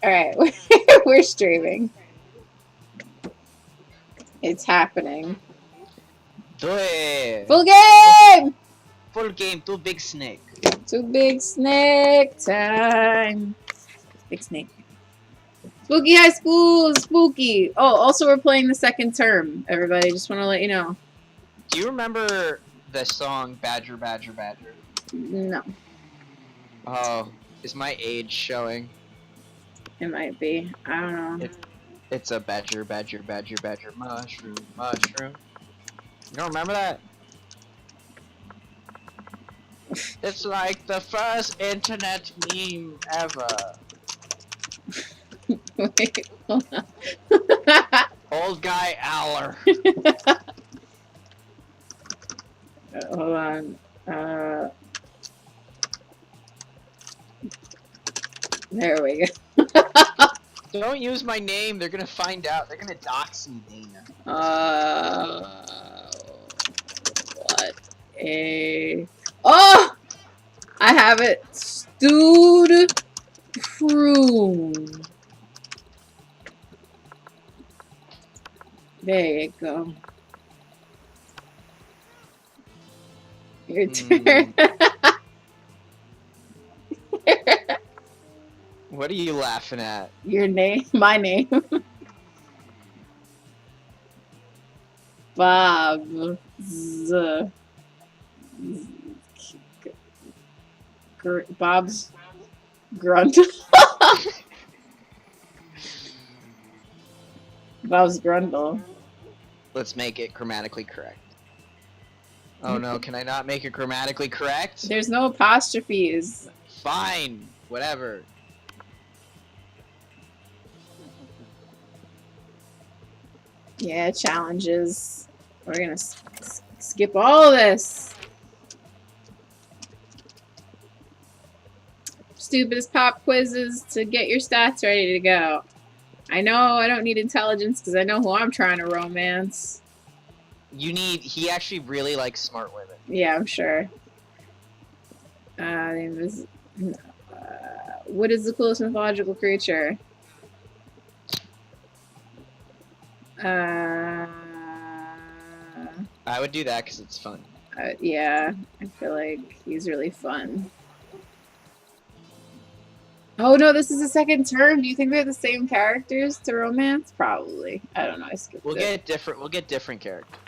Alright, we're streaming. It's happening. Do it! Full game! Full game, too big snake. Too big snake time. Big snake. Spooky High School, spooky. Oh, also we're playing the second term, everybody. Just want to let you know. Do you remember the song Badger, Badger, Badger? No, Oh, is my age showing? it might be. I don't know. It's a badger, badger, badger, badger, mushroom, mushroom. You don't remember that? It's like the first internet meme ever. Wait, hold on. Old guy Aller. Hold on. There we go. Don't use my name, they're gonna find out. They're gonna dox me, Dana. What a... Oh! I have it. Stewed prune. There you go. Your turn. What are you laughing at? Your name, my name. Bob. Bob's Grunt. Bob's Grundle. Let's make it grammatically correct. Oh no, can I not make it grammatically correct? There's no apostrophes. Fine, whatever. Yeah, challenges. We're gonna skip all this. Stupidest pop quizzes to get your stats ready to go. I know I don't need intelligence because I know who I'm trying to romance. He actually really likes smart women. Yeah, I'm sure. What is the coolest mythological creature? I would do that because it's fun. Yeah, I feel like he's really fun. Oh no, this is the second term. Do you think they're the same characters to romance? Probably. I don't know. I skipped it. We'll get different characters.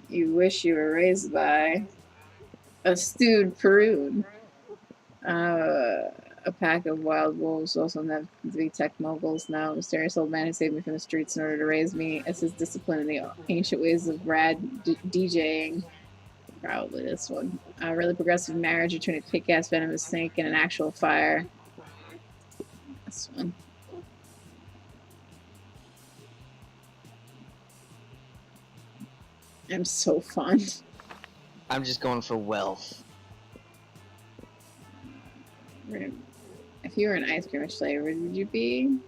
You wish you were raised by a stewed prune. A pack of wild wolves, also known to be tech moguls now. A mysterious old man who saved me from the streets in order to raise me as his discipline in the ancient ways of rad DJing. Probably this one. A really progressive marriage between a kick-ass venomous snake and an actual fire. This one. I'm so fun. I'm just going for wealth. If you were an ice cream, which flavor would you be?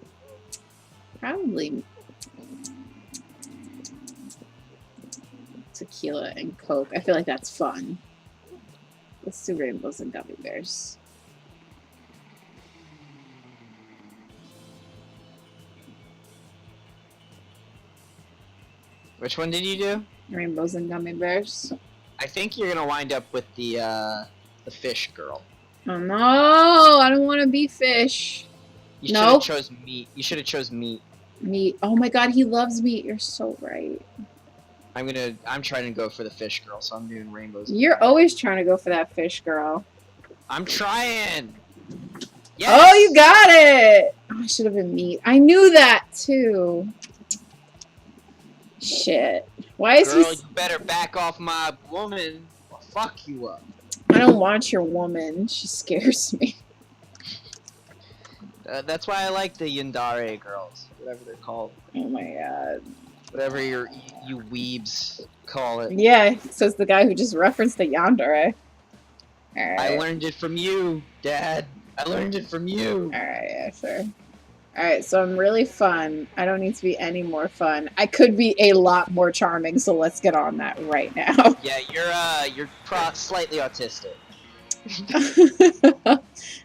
Probably tequila and Coke. I feel like that's fun. Let's do rainbows and gummy bears. Which one did you do? Rainbows and gummy bears. I think you're gonna wind up with the fish girl. Oh no! I don't want to be fish. You should No. have chose meat. You should have chose meat. Meat. Oh my god, he loves meat. You're so right. I'm trying to go for the fish girl, so I'm doing rainbows. You're always trying to go for that fish girl. I'm trying. Yes! Oh, you got it! Oh, I should have been meat. I knew that too. Shit. Why is Girl, he? you better back off my woman or fuck you up. I don't want your woman. She scares me. That's why I like the Yandere girls, whatever they're called. Oh my god. Whatever you weebs call it. Yeah, says the guy who just referenced the yandere. Alright. I learned it from you, Dad. I learned it from you. Alright, yeah, sure. Alright, so I'm really fun. I don't need to be any more fun. I could be a lot more charming, so let's get on that right now. Yeah, you're slightly autistic.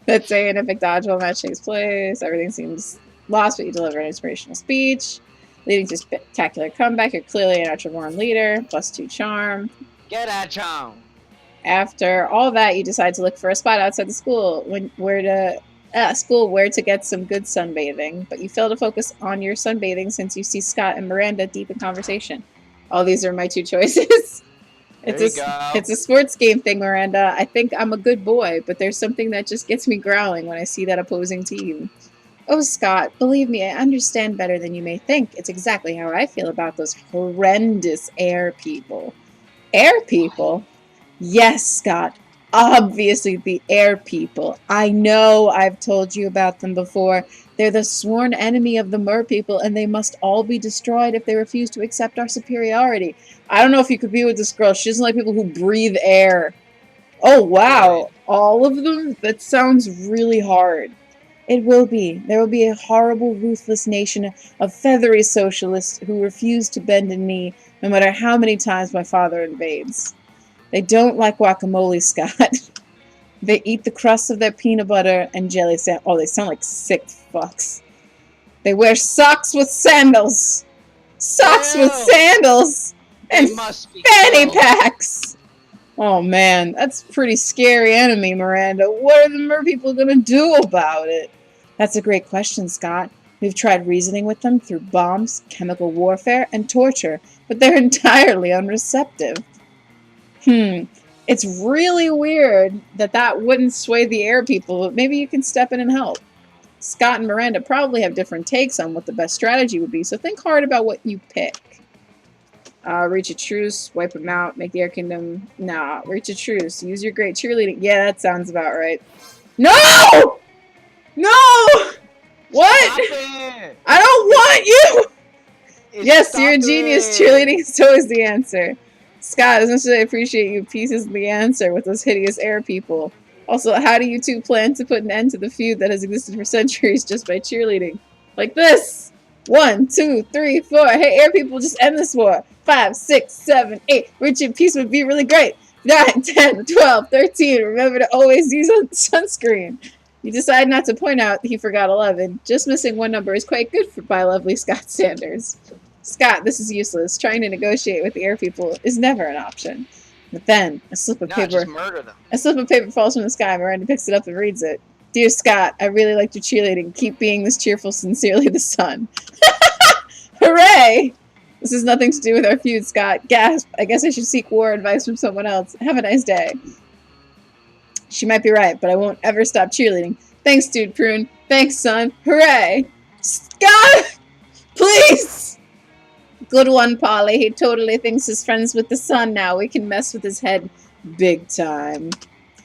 Let's say an epic dodgeball match takes place. Everything seems lost, but you deliver an inspirational speech, leading to spectacular comeback. You're clearly a natural born leader. +2 charm. Get at Chong. After all that, you decide to look for a spot outside the school where to get some good sunbathing. But you fail to focus on your sunbathing since you see Scott and Miranda deep in conversation. All these are my two choices. It's a sports game thing, Miranda. I think I'm a good boy, but there's something that just gets me growling when I see that opposing team. Oh, Scott, believe me, I understand better than you may think. It's exactly how I feel about those horrendous air people. Air people? Yes, Scott. Obviously the air people. I know I've told you about them before. They're the sworn enemy of the mer people, and they must all be destroyed if they refuse to accept our superiority. I don't know if you could be with this girl. She doesn't like people who breathe air. Oh, wow. Right. All of them? That sounds really hard. It will be. There will be a horrible, ruthless nation of feathery socialists who refuse to bend a knee, no matter how many times my father invades. They don't like guacamole, Scott. They eat the crusts of their peanut butter and jelly sandwich. Oh, they sound like sick fucks. They wear socks with sandals. Socks with sandals! And fanny packs! Oh man, that's a pretty scary enemy, Miranda. What are the mer people gonna do about it? That's a great question, Scott. We've tried reasoning with them through bombs, chemical warfare, and torture, but they're entirely unreceptive. It's really weird that wouldn't sway the air people, but maybe you can step in and help. Scott and Miranda probably have different takes on what the best strategy would be, so think hard about what you pick. Reach a truce, wipe them out, make the Air Kingdom... Nah, reach a truce, use your great cheerleading... Yeah, that sounds about right. No! No! What? I don't want you! Yes, you're a genius. Cheerleading is always the answer. Scott, as much as I appreciate you, peace is the answer with those hideous air people. Also, how do you two plan to put an end to the feud that has existed for centuries just by cheerleading? Like this! 1, 2, 3, 4. Hey, air people, just end this war. 5, 6, 7, 8. Richard, peace would be really great. 9, 10, 12, 13. Remember to always use sunscreen. You decide not to point out he forgot 11. Just missing one number is quite good by lovely Scott standards. Scott, this is useless. Trying to negotiate with the air people is never an option. But then, a slip of paper... just murder them. A slip of paper falls from the sky. Miranda picks it up and reads it. Dear Scott, I really liked your cheerleading. Keep being this cheerful, sincerely the sun. Hooray! This has nothing to do with our feud, Scott. Gasp. I guess I should seek war advice from someone else. Have a nice day. She might be right, but I won't ever stop cheerleading. Thanks, Dude Prune. Thanks, son. Hooray! Scott! Please! Good one, Polly. He totally thinks he's friends with the sun now. We can mess with his head big time.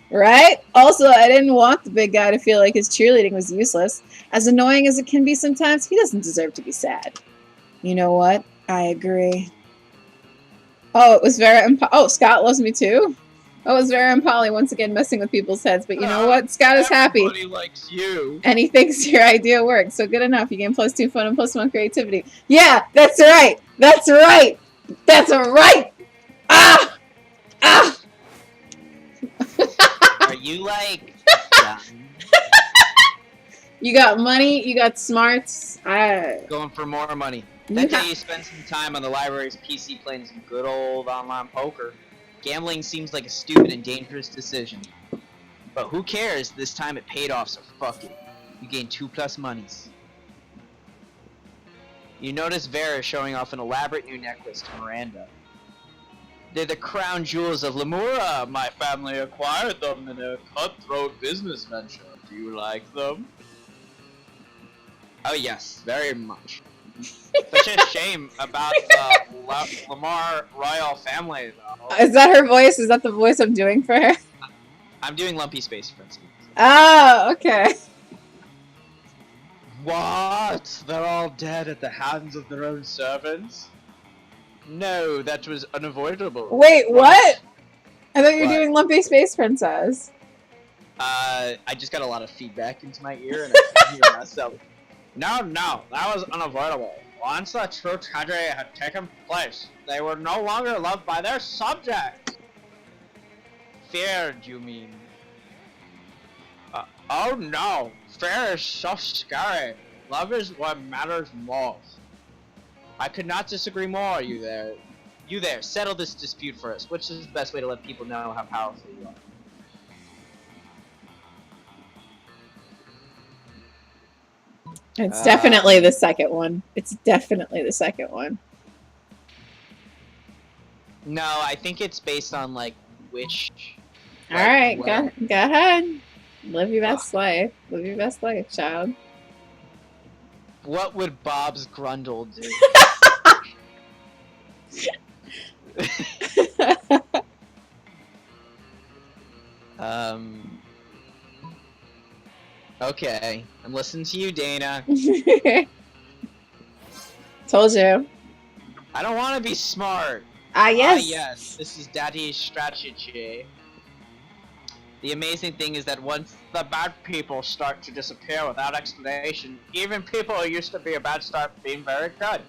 Right? Also, I didn't want the big guy to feel like his cheerleading was useless. As annoying as it can be sometimes, he doesn't deserve to be sad. You know what? I agree. Oh, it was Vera and Oh, Scott loves me too? Oh, it was Vera and Polly once again messing with people's heads, but you know what? Scott is happy. Everybody likes you. And he thinks your idea worked, so good enough. You gain +2 fun and +1 creativity. Yeah, that's right! That's right! That's right! Ah! Ah! Are you like... You got money, you got smarts. Going for more money. That day you spend some time on the library's PC playing some good old online poker. Gambling seems like a stupid and dangerous decision. But who cares? This time it paid off, so fuck it. You gain 2+ monies. You notice Vera showing off an elaborate new necklace to Miranda. They're the crown jewels of Lemura. My family acquired them in a cutthroat business venture. Do you like them? Oh yes, very much. Such a shame about the Lamar royal family, though. Is that her voice? Is that the voice I'm doing for her? I'm doing Lumpy Space Princess. Oh, okay. What? They're all dead at the hands of their own servants? No, that was unavoidable. Wait, what? I thought you were doing Lumpy Space Princess. I just got a lot of feedback into my ear and I can hear myself. No, that was unavoidable. Once the true tragedy had taken place, they were no longer loved by their subjects. Feared, you mean? Oh no, fear is so scary. Love is what matters most. I could not disagree more, you there. You there, settle this dispute for us. Which is the best way to let people know how powerful you are? It's definitely the second one. It's definitely the second one. No, I think it's based on like which. All right, go ahead. Live your best life. Live your best life, child. What would Bob's Grundle do? Okay, I'm listening to you, Dana. Told you. I don't want to be smart. Yes. Yes, this is Daddy's strategy. The amazing thing is that once the bad people start to disappear without explanation, even people who used to be bad start being very good.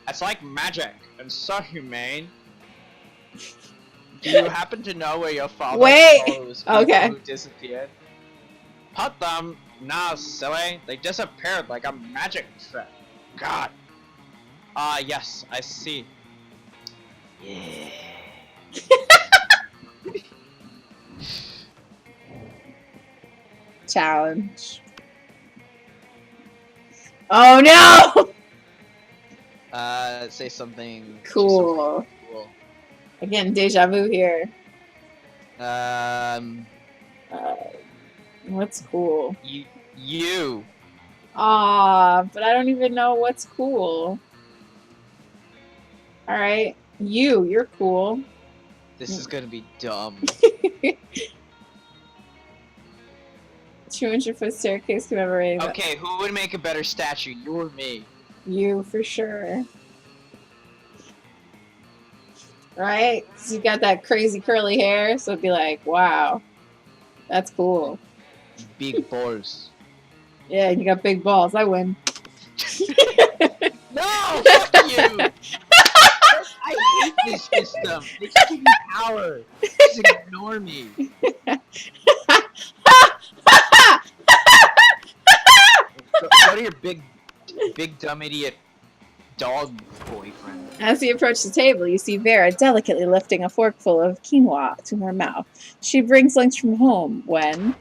It's like magic, and so humane. Do you happen to know where your father those people who disappeared? Put them? Nah, silly. They disappeared like a magic trick. God. Yes, I see. Yeah. Challenge. Oh no! Say something cool. Cool. Again, deja vu here. What's cool? You. But I don't even know what's cool. Alright. You're cool. This is gonna be dumb. 200-foot staircase commemorating. Okay, who would make a better statue, you or me? You, for sure. Right? Because you got that crazy curly hair, so it'd be like, wow. That's cool. Big balls. Yeah, you got big balls. I win. No! Fuck you! I hate this system. They just give me power. Just ignore me. What are your big dumb idiot dog boyfriend? As you approach the table, you see Vera delicately lifting a forkful of quinoa to her mouth. She brings lunch from home when...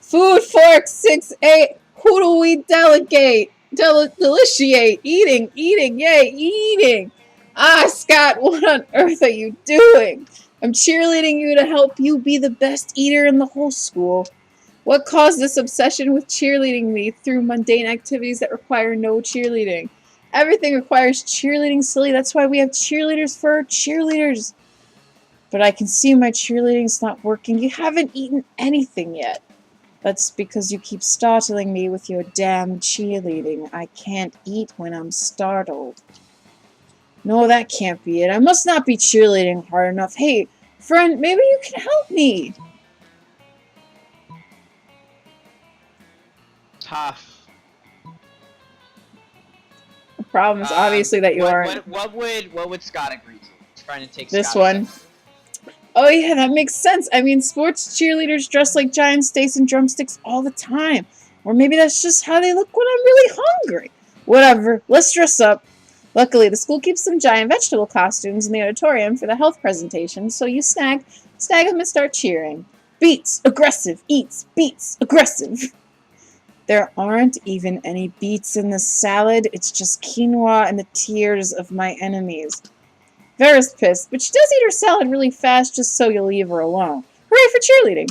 Food fork 6-8. Who do we delegate? Deliciate. Eating. Yay, eating. Ah, Scott, what on earth are you doing? I'm cheerleading you to help you be the best eater in the whole school. What caused this obsession with cheerleading me through mundane activities that require no cheerleading? Everything requires cheerleading, silly. That's why we have cheerleaders for cheerleaders. But I can see my cheerleading's not working. You haven't eaten anything yet. That's because you keep startling me with your damn cheerleading. I can't eat when I'm startled. No, that can't be it. I must not be cheerleading hard enough. Hey, friend, maybe you can help me. Tough. The problem is obviously that you aren't. What would Scott agree to? Trying to take this Scott's one. Oh yeah, that makes sense. I mean, sports cheerleaders dress like giant steaks and drumsticks all the time. Or maybe that's just how they look when I'm really hungry. Whatever, let's dress up. Luckily, the school keeps some giant vegetable costumes in the auditorium for the health presentation, so you snag them and start cheering. Beats, aggressive, eats, beats, aggressive. There aren't even any beets in this salad. It's just quinoa and the tears of my enemies. Vera's pissed, but she does eat her salad really fast just so you'll leave her alone. Hooray for cheerleading!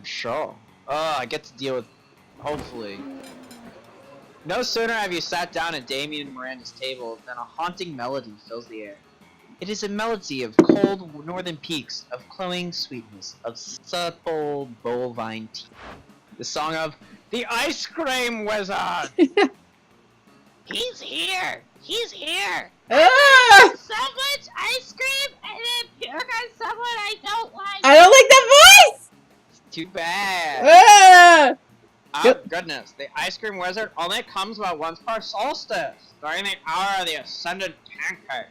Sure. I get to deal with, hopefully. No sooner have you sat down at Damien and Miranda's table than a haunting melody fills the air. It is a melody of cold northern peaks, of glowing sweetness, of supple bovine tea. The song of the Ice Cream Wizard! He's here! He's here! Ah! So much ice cream and then puke on someone I don't like! I don't like that voice! Too bad! Ah! Oh Yep. goodness, the ice cream wizard only comes about once per solstice, during the hour of the ascended pancake.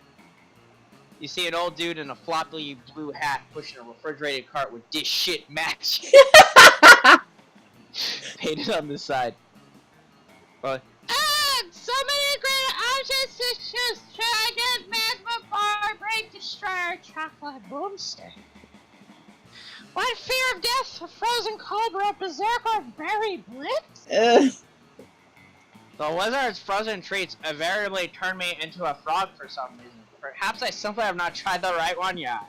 You see an old dude in a floppy blue hat pushing a refrigerated cart with "This shit match" painted on the side. So many great objects to choose. Should I get magma bar, break, destroyer, chocolate boomstick? What fear of death? A frozen cobra, berserker, berry blitz? The wizard's frozen treats invariably turn me into a frog for some reason. Perhaps I simply have not tried the right one yet.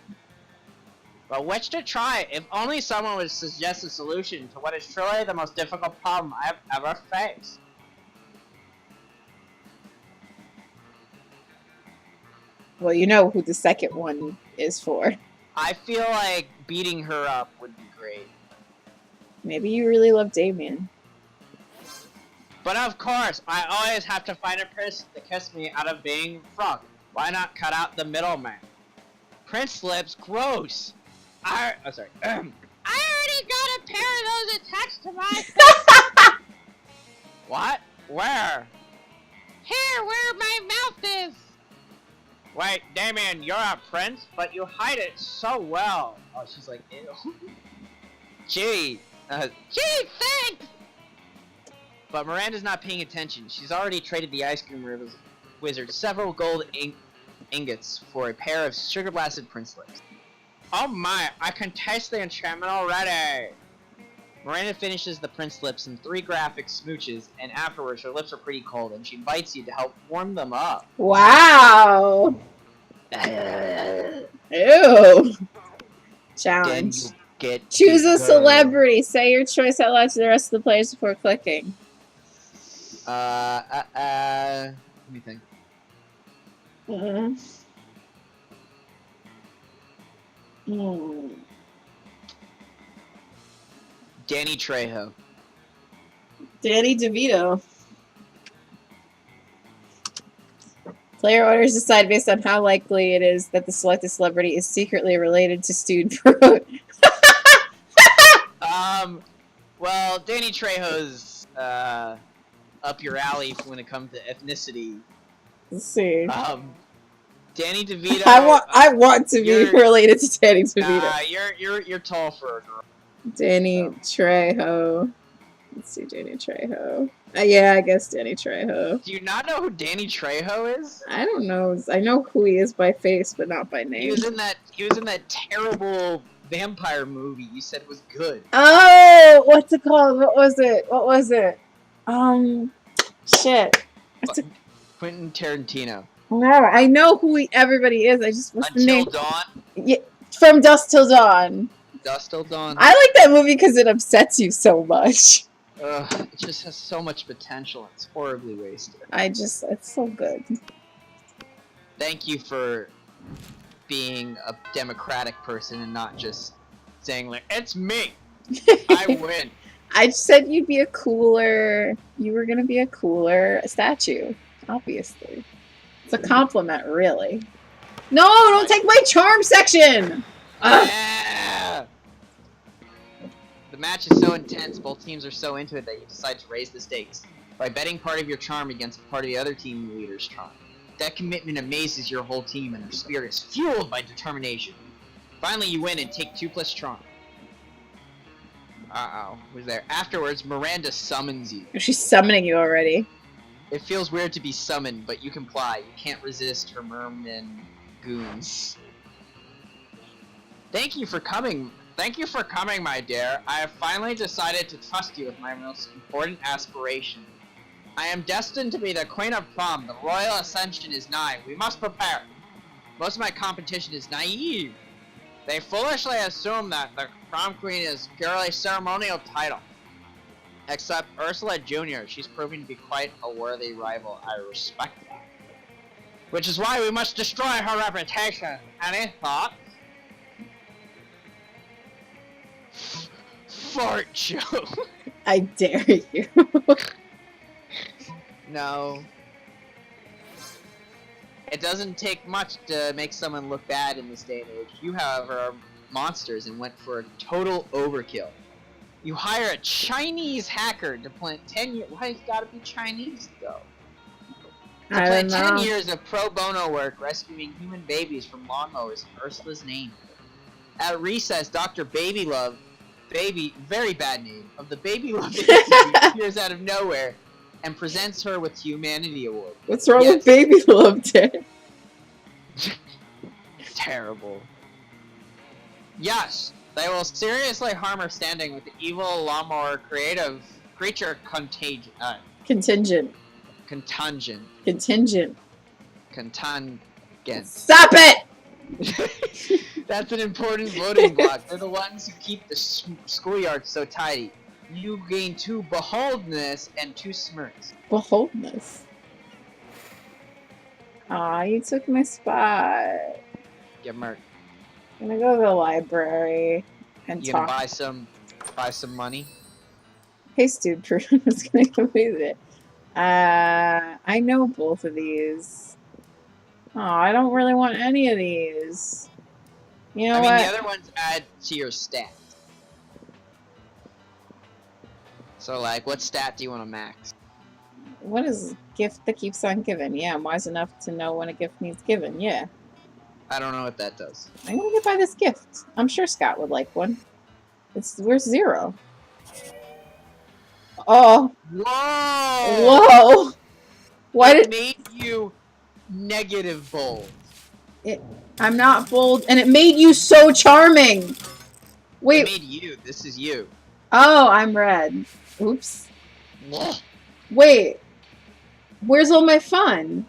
But which to try? If only someone would suggest a solution to what is truly the most difficult problem I have ever faced. Well, you know who the second one is for. I feel like beating her up would be great. Maybe you really love Damien. But of course, I always have to find a person to kiss me out of being frog. Why not cut out the middleman? Prince lips, gross. I already got a pair of those attached to my face. What? Where? Here, where my mouth is. Wait, Damien, you're a prince, but you hide it so well. Oh, she's like, ew. Gee, thanks! But Miranda's not paying attention. She's already traded the ice cream wizard several gold ingots for a pair of sugar-blasted prince lips. Oh my, I can taste the enchantment already! Miranda finishes the prince lips in 3 graphic smooches, and afterwards her lips are pretty cold, and she invites you to help warm them up. Wow! Ew! Challenge. Choose a celebrity. Say your choice out loud to the rest of the players before clicking. Let me think. Danny Trejo. Danny DeVito. Player orders decide based on how likely it is that the selected celebrity is secretly related to stewed fruit. Well, Danny Trejo's up your alley when it comes to ethnicity. Let's see. Danny DeVito. I want to be related to Danny DeVito. You're tall for a girl. Danny Trejo. Let's see, Danny Trejo. Yeah, I guess Danny Trejo. Do you not know who Danny Trejo is? I don't know. I know who he is by face, but not by name. He was in that terrible vampire movie you said was good. Oh, what's it called? What was it? Shit. Quentin Tarantino. No, I know who everybody is. I just what's the name? Until Dawn. Yeah, from Dusk Till Dawn. Dusk Till Dawn. I like that movie because it upsets you so much. It just has so much potential. It's horribly wasted. It's so good. Thank you for being a democratic person and not just saying like, it's me. I win. I said you were gonna be a cooler statue, obviously. It's a compliment, really. No, don't take my charm section! Yeah! The match is so intense, both teams are so into it that you decide to raise the stakes by betting part of your charm against part of the other team leader's charm. That commitment amazes your whole team and their spirit is fueled by determination. Finally, you win and take 2+ charm. Uh-oh, who's there? Afterwards, Miranda summons you. She's summoning you already. It feels weird to be summoned, but you comply. You can't resist her merman goons. Thank you for coming, my dear. I have finally decided to trust you with my most important aspiration. I am destined to be the Queen of Prom. The Royal Ascension is nigh. We must prepare. Most of my competition is naive. They foolishly assume that the Prom Queen is purely ceremonial title. Except Ursula Jr., she's proving to be quite a worthy rival. I respect that. Which is why we must destroy her reputation. Any thoughts? Fart joke. I dare you. No. It doesn't take much to make someone look bad in this day and age. You, however, are monsters and went for a total overkill. You hire a Chinese hacker to plant 10 years. Why it's gotta be Chinese, though? To I don't plant 10 know. years of pro bono work rescuing human babies from lawnmowers in Ursula's name. At recess, Dr. Babylove, very bad name, of the Babylove Institute appears out of nowhere and presents her with Humanity Award. What's wrong with Baby Love Day? Terrible. Yes, they will seriously harm her standing with the evil lawnmower creature contingent. Contingent. Contingent. Contingent. Contingent. Stop it! That's an important voting block. They're the ones who keep the schoolyard so tidy. You gain 2 beholdness and 2 smirks. Beholdness. Aw, you took my spot. Get murked. I'm gonna go to the library and You talk. gonna buy some money? Hey, Stu Prune, I was gonna go with it. I know both of these. Oh, I don't really want any of these. You know I mean, what? the other ones add to your stats. So, like, what stat do you want to max? What is gift that keeps on giving? Yeah, I'm wise enough to know when a gift needs given. Yeah. I don't know what that does. I'm gonna get by this gift. I'm sure Scott would like one. Where's 0? Oh. Whoa! Whoa! Why It did made you negative bold. I'm not bold, and it made you so charming. It Wait. made you. This is you. Oh, I'm red. Oops. Whoa. Wait. Where's all my fun?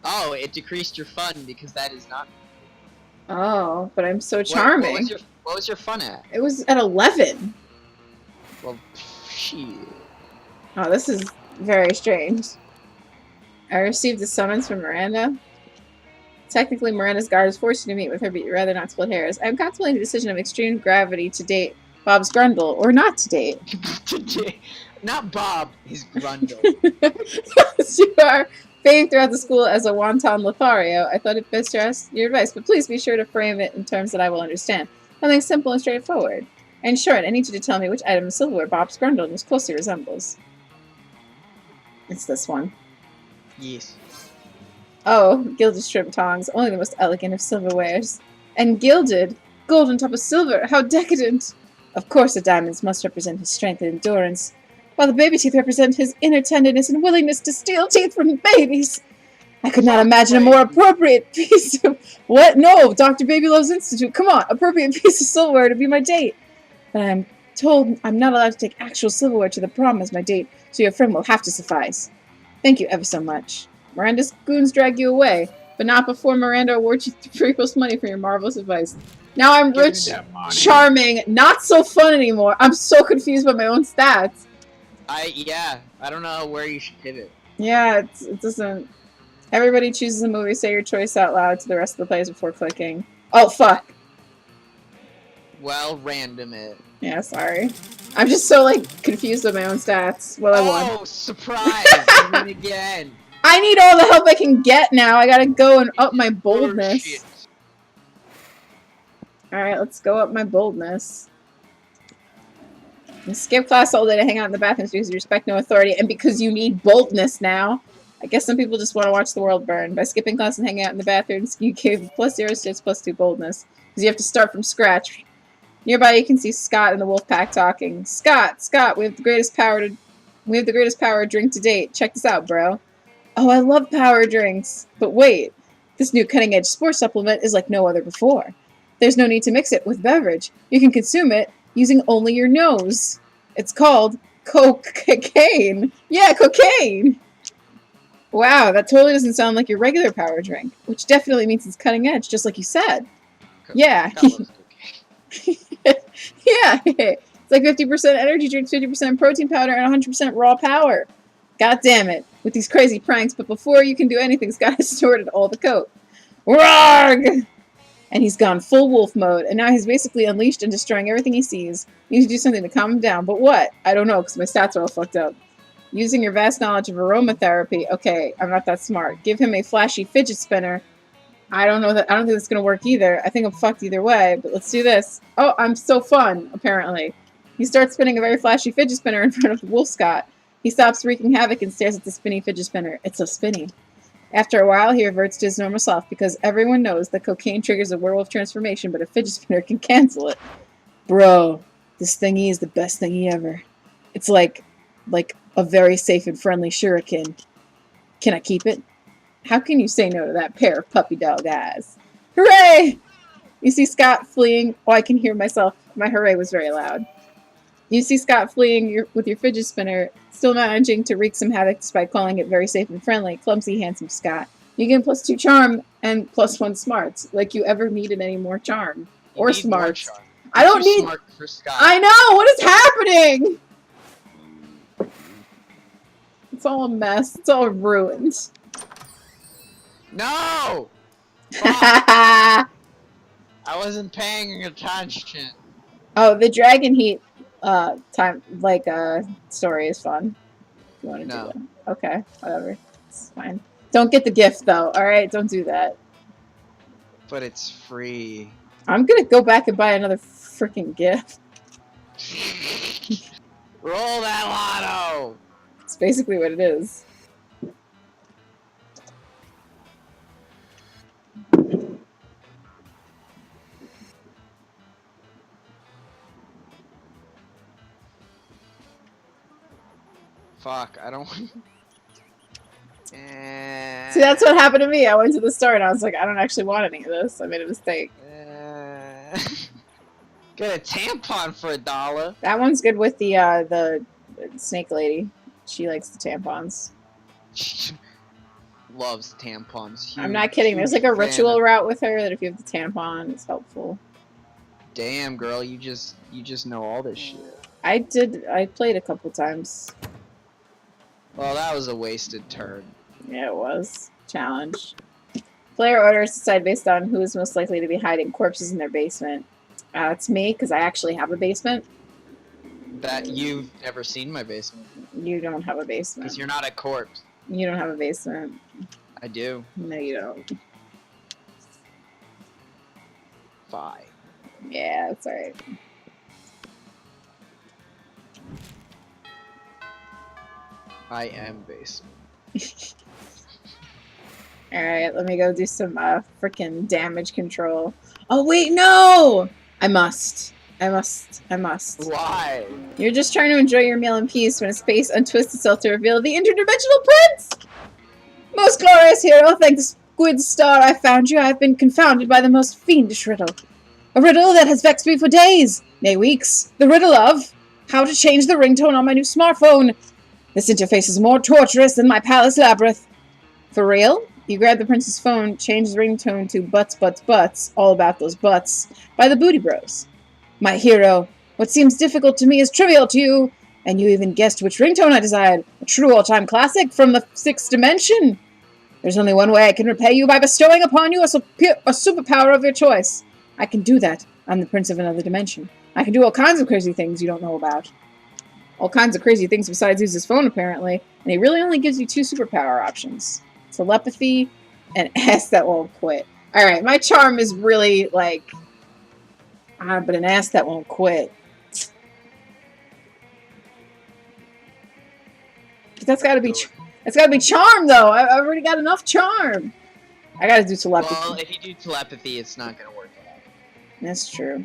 Oh, it decreased your fun because that is not. Oh, but I'm so charming. What was your fun at? It was at 11. Well, shit. Oh, this is very strange. I received a summons from Miranda. Technically, Miranda's guard is forced you to meet with her, but you'd rather not split hairs. I'm contemplating the decision of extreme gravity to date Bob's Grundle, or not to date. Not Bob, his Grundle. You are famed throughout the school as a wanton Lothario. I thought it best to ask your advice, but please be sure to frame it in terms that I will understand. Something simple and straightforward. In short, I need you to tell me which item of silverware Bob's Grundle most closely resembles. It's this one. Yes. Oh, gilded shrimp tongs, only the most elegant of silverwares. And gilded? Gold on top of silver, how decadent! Of course the diamonds must represent his strength and endurance, while the baby teeth represent his inner tenderness and willingness to steal teeth from babies. I could not imagine a more appropriate piece of... What? No, Dr. Babylove's Institute, come on, appropriate piece of silverware to be my date. But I'm told I'm not allowed to take actual silverware to the prom as my date, so your friend will have to suffice. Thank you ever so much. Miranda's goons drag you away, but not before Miranda awards you 3 plus money for your marvelous advice. Now I'm rich, charming, not so fun anymore. I'm so confused by my own stats. I don't know where you should pivot. Yeah, it doesn't... Everybody chooses a movie, say your choice out loud to the rest of the players before clicking. Oh, fuck. Well, random it. Yeah, sorry. I'm just so, like, confused with my own stats. Well, I won. Oh, surprise! You win again. I need all the help I can get now. I gotta go and up my boldness. Shit. Alright, let's go up my boldness. You skip class all day to hang out in the bathrooms because you respect no authority and because you need boldness now. I guess some people just want to watch the world burn. By skipping class and hanging out in the bathrooms, you gave +0 stats +2 boldness. Because you have to start from scratch. Nearby you can see Scott and the wolf pack talking. Scott, we have the greatest power drink to date. Check this out, bro. Oh, I love power drinks. But wait, this new cutting-edge sports supplement is like no other before. There's no need to mix it with beverage. You can consume it using only your nose. It's called cocaine. Yeah, cocaine. Wow, that totally doesn't sound like your regular power drink, which definitely means it's cutting edge, just like you said. Yeah. Yeah. It's like 50% energy drinks, 50% protein powder, and 100% raw power. God damn it. With these crazy pranks, but before you can do anything, Scott has snorted all the coke. Roarg! And he's gone full wolf mode, and now he's basically unleashed and destroying everything he sees. You need to do something to calm him down, but what? I don't know, because my stats are all fucked up. Using your vast knowledge of aromatherapy. Okay, I'm not that smart. Give him a flashy fidget spinner I don't know that. I don't think it's gonna work either. I think I'm fucked either way. But let's do this. Oh, I'm so fun. Apparently, he starts spinning a very flashy fidget spinner in front of Wolf Scott. He stops wreaking havoc and stares at the spinny fidget spinner. It's so spinny. After a while, he reverts to his normal self because everyone knows that cocaine triggers a werewolf transformation, but a fidget spinner can cancel it. Bro, this thingy is the best thingy ever. It's like a very safe and friendly shuriken. Can I keep it? How can you say no to that pair of puppy dog eyes? Hooray! You see Scott fleeing. Oh, I can hear myself. My hooray was very loud. You see Scott fleeing with your fidget spinner, still managing to wreak some havoc despite calling it very safe and friendly. Clumsy, handsome Scott. You get +2 charm and +1 smarts. Like you ever needed any more charm. You or need smarts. more charm. I don't Too need. smart for Scott. I know! What is happening? It's all a mess. It's all ruined. No! I wasn't paying attention. Oh, the Dragon Heat story is fun. If you want to do that. Okay, whatever. It's fine. Don't get the gift though, alright? Don't do that. But it's free. I'm gonna go back and buy another freaking gift. Roll that lotto! It's basically what it is. Fuck, I don't want... See, that's what happened to me. I went to the store and I was like, I don't actually want any of this. I made a mistake. Get a tampon for $1. That one's good with the snake lady. She likes the tampons. Loves tampons. Huge, I'm not kidding. There's like a ritual route with her that if you have the tampon, it's helpful. Damn, girl, you just know all this shit. I played a couple times. Well, that was a wasted turn. Yeah, it was. Challenge. Player orders decide based on who is most likely to be hiding corpses in their basement. It's me, because I actually have a basement. That you've never seen my basement. You don't have a basement. Because you're not a corpse. You don't have a basement. I do. No, you don't. Fine. Yeah, that's alright. I am basement. Alright, let me go do some freaking damage control. Oh, wait, no! I must. Why? You're just trying to enjoy your meal in peace when a space untwists itself to reveal the interdimensional prince! Most glorious hero, thank the squid star I found you, I have been confounded by the most fiendish riddle. A riddle that has vexed me for days, nay weeks. The riddle of how to change the ringtone on my new smartphone. This interface is more torturous than my palace labyrinth. For real? You grab the prince's phone, change the ringtone to Butts, Butts, Butts, all about those butts, by the Booty Bros. My hero, what seems difficult to me is trivial to you, and you even guessed which ringtone I desired. A true all-time classic from the 6th dimension. There's only one way I can repay you, by bestowing upon you a superpower of your choice. I can do that. I'm the prince of another dimension. I can do all kinds of crazy things you don't know about. All kinds of crazy things besides use his phone, apparently, and he really only gives you 2 superpower options. Telepathy and ass that won't quit. Alright, my charm is really, like... but an ass that won't quit. That's gotta be... It's gotta be charm, though! I've already got enough charm! I gotta do telepathy. Well, if you do telepathy, it's not gonna work out. That's true.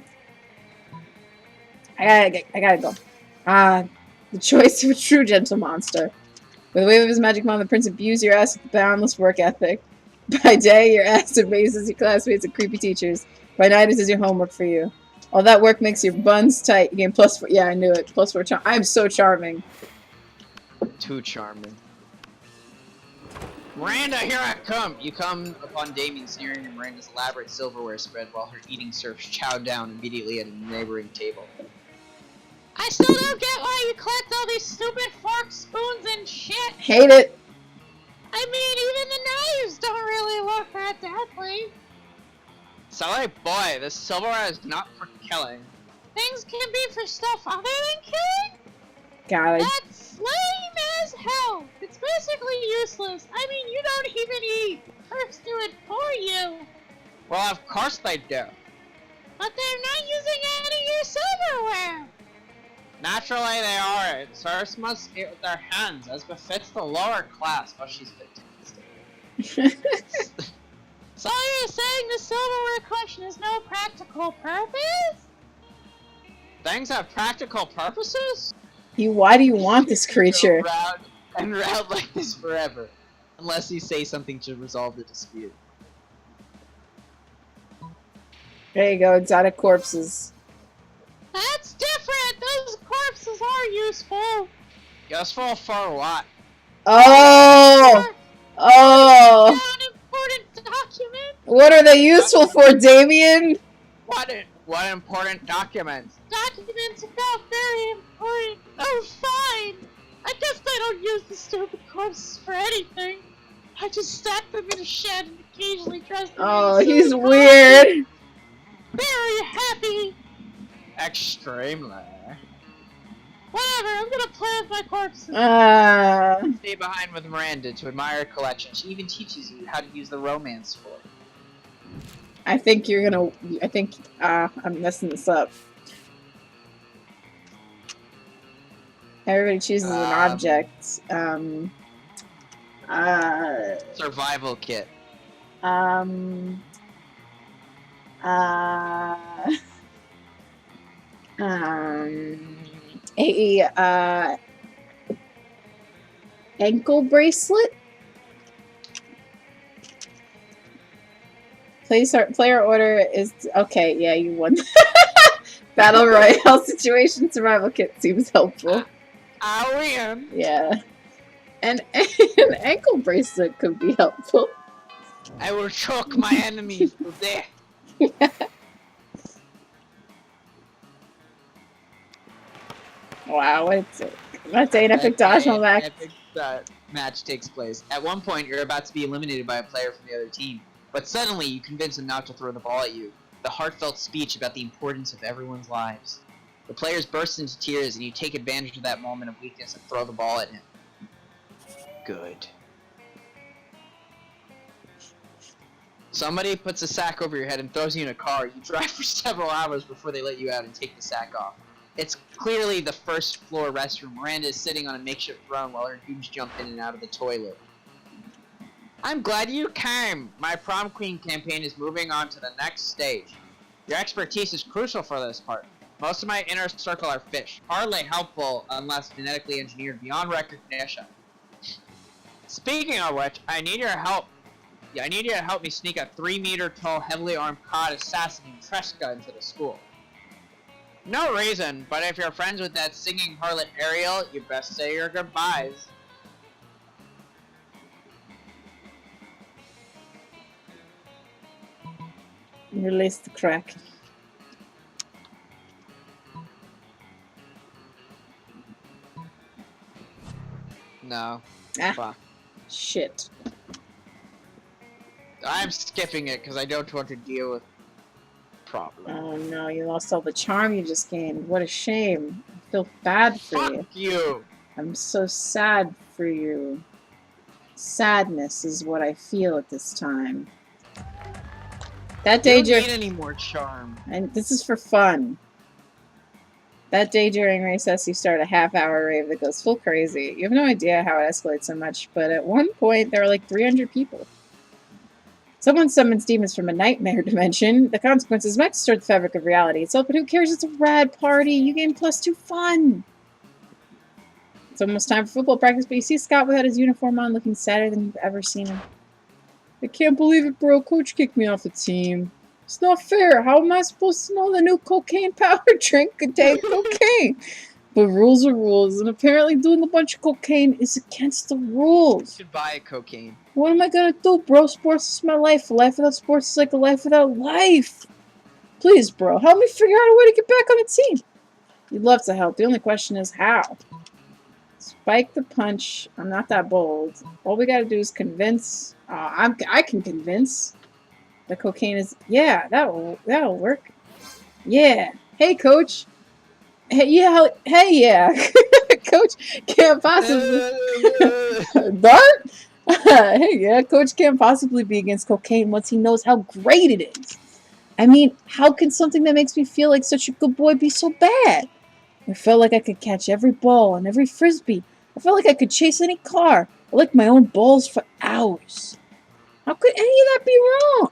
I gotta go. The choice of a true gentle monster. With the wave of his magic wand, the prince imbues your ass with boundless work ethic. By day, your ass amazes your classmates and creepy teachers. By night, it does your homework for you. All that work makes your buns tight. You gain +4. Yeah, I knew it. +4 charm. I'm so charming. Too charming. Miranda, here I come! You come upon Damien sneering at Miranda's elaborate silverware spread while her eating serfs chow down immediately at a neighboring table. I still don't get why you collect all these stupid forks, spoons, and shit! Hate it! I mean, even the knives don't really look that deadly. Sorry, boy, this silverware is not for killing. Things can be for stuff other than killing? God, That's lame as hell! It's basically useless. I mean, you don't even eat. Perks do it for you. Well, of course they do. But they're not using any of your silverware. Naturally they are. It serves must eat with their hands, as befits the lower class. Oh, she's fantastic. So you're saying the silverware collection has no practical purpose? Things have practical purposes? Why do you want this creature? Go round and round like this forever. Unless you say something to resolve the dispute. There you go, exotic corpses. That's different! Those corpses are useful! Useful for what? Oh! Oh! An important document! What are they useful for, Damien? What important documents? Documents about very important... Oh, fine! I guess I don't use the stupid corpses for anything. I just stack them in a shed and occasionally dress them Oh, in he's silk weird. Very happy! Extremely. Whatever, I'm gonna play with my corpses. Stay behind with Miranda to admire her collection. She even teaches you how to use the romance sword. I think you're gonna. I'm messing this up. Everybody chooses an object. Survival kit. A ankle bracelet. Player order is okay. Yeah, you won. Battle Royale situation survival kit seems helpful. I win. Yeah, and an ankle bracelet could be helpful. I will choke my enemies to death. Wow, that's an epic dodgeball match. Epic match takes place. At one point, you're about to be eliminated by a player from the other team, but suddenly you convince him not to throw the ball at you. The heartfelt speech about the importance of everyone's lives. The players burst into tears, and you take advantage of that moment of weakness and throw the ball at him. Good. Somebody puts a sack over your head and throws you in a car. You drive for several hours before they let you out and take the sack off. It's clearly the first floor restroom. Miranda is sitting on a makeshift throne while her goons jump in and out of the toilet. I'm glad you came! My prom queen campaign is moving on to the next stage. Your expertise is crucial for this part. Most of my inner circle are fish. Hardly helpful unless genetically engineered beyond recognition. Speaking of which, I need your help. I need you to help me sneak a 3-meter-tall, heavily armed COD assassin named Tresca into the school. No reason, but if you're friends with that singing harlot Ariel, you best say your goodbyes. Release the crack. No. Ah. Fuck. Shit. I'm skipping it because I don't want to deal with problems. Oh no, you lost all the charm you just gained. What a shame. I feel bad for you. Fuck you! I'm so sad for you. Sadness is what I feel at this time. That day You don't during need any more charm. and this is for fun. That day during recess, you start a half-hour rave that goes full crazy. You have no idea how it escalates so much, but at one point there were like 300 people. Someone summons demons from a nightmare dimension. The consequences might distort the fabric of reality itself, but who cares? It's a rad party. You gain +2 fun. It's almost time for football practice, but you see Scott without his uniform on, looking sadder than you've ever seen him. I can't believe it, bro. Coach kicked me off the team. It's not fair. How am I supposed to know the new cocaine-powered drink contains cocaine? But rules are rules, and apparently doing a bunch of cocaine is against the rules. You should buy cocaine. What am I gonna do, bro? Sports is my life. A life without sports is like a life without life. Please, bro, help me figure out a way to get back on the team. You'd love to help. The only question is how. Spike the punch. I'm not that bold. All we gotta do is convince. I can convince. The cocaine is. Yeah, that'll work. Yeah. Hey, coach. Hey, yeah. Hey, yeah. Coach can't possibly. Dart? Hey, yeah, Coach can't possibly be against cocaine once he knows how great it is. I mean, how can something that makes me feel like such a good boy be so bad? I felt like I could catch every ball and every frisbee. I felt like I could chase any car. I licked my own balls for hours. How could any of that be wrong?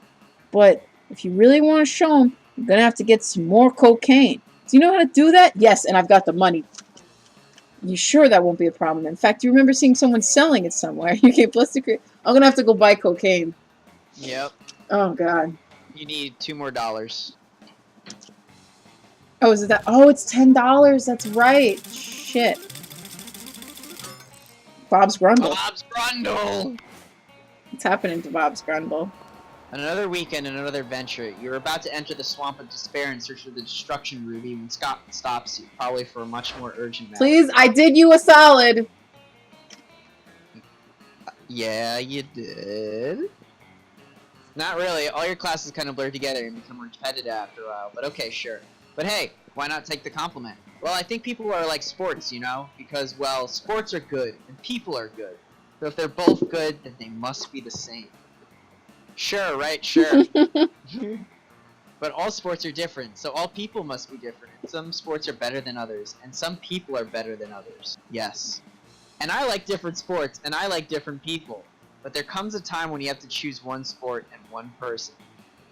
But if you really want to show him, you're going to have to get some more cocaine. Do you know how to do that? Yes, and I've got the money. You sure that won't be a problem? In fact, you remember seeing someone selling it somewhere. You can't plus the I'm going to have to go buy cocaine. Yep. Oh, God. You need $2 more. Oh, is it that? Oh, it's $10. That's right. Shit. Bob's Grundle. Bob's Grundle! What's happening to Bob's Grundle? Another weekend, another venture. You're about to enter the swamp of despair in search of the destruction ruby when Scott stops you, probably for a much more urgent matter. Please, I did you a solid. Yeah, you did. Not really. All your classes kind of blur together and become repetitive after a while, but okay, sure. But hey, why not take the compliment? Well, I think people are like sports, you know? Because, well, sports are good, and people are good. So if they're both good, then they must be the same. Sure, right, sure. But all sports are different, so all people must be different. Some sports are better than others, and some people are better than others. Yes. And I like different sports, and I like different people. But there comes a time when you have to choose one sport and one person.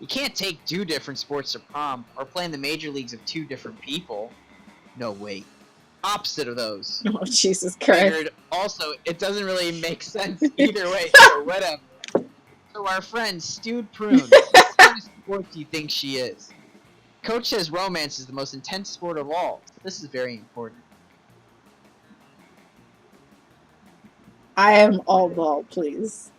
You can't take 2 different sports to prom, or play in the major leagues of 2 different people. No, wait. Opposite of those. Oh, Jesus Christ. Figured also, it doesn't really make sense either way, so whatever. So our friend, Stewed Prune, what kind of sport do you think she is? Coach says romance is the most intense sport of all. This is very important. I am all ball, please.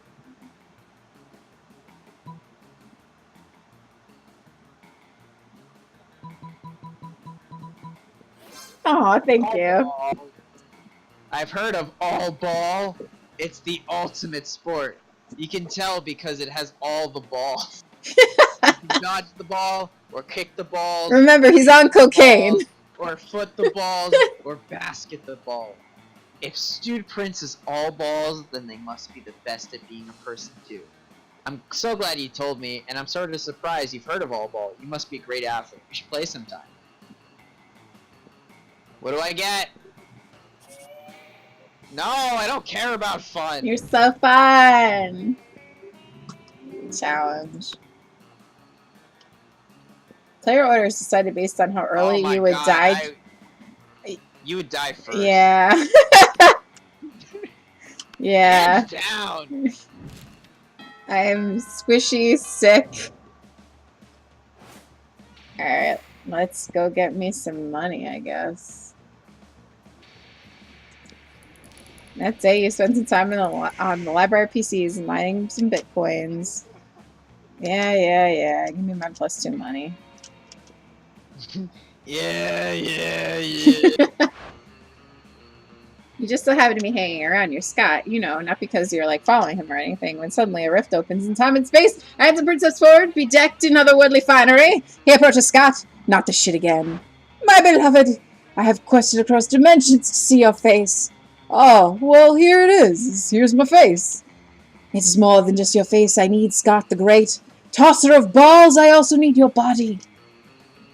Oh, thank you. Ball. I've heard of all ball. It's the ultimate sport. You can tell because it has all the balls. You can dodge the ball, or kick the balls. Remember, he's on cocaine. Or foot the balls, or basket the ball. If Stewed Prince is all balls, then they must be the best at being a person too. I'm so glad you told me, and I'm sort of surprised you've heard of all ball. You must be a great athlete. We should play sometime. What do I get? No, I don't care about fun. You're so fun. Challenge. Player order is decided based on how early you would die. You would die first. Yeah. Yeah. Hands down. I'm squishy, sick. Alright, let's go get me some money, I guess. That day you spent some time on the library PCs and mining some bitcoins. Yeah. Give me my +2 money. Yeah. You just so happen to be hanging around your Scott, you know, not because you're like following him or anything, when suddenly a rift opens in time and space, and the princess forward, bedecked in otherworldly finery. He approaches Scott. Not this shit again. My beloved, I have quested across dimensions to see your face. Oh, well, here it is. Here's my face. It's more than just your face I need, Scott the Great. Tosser of balls, I also need your body.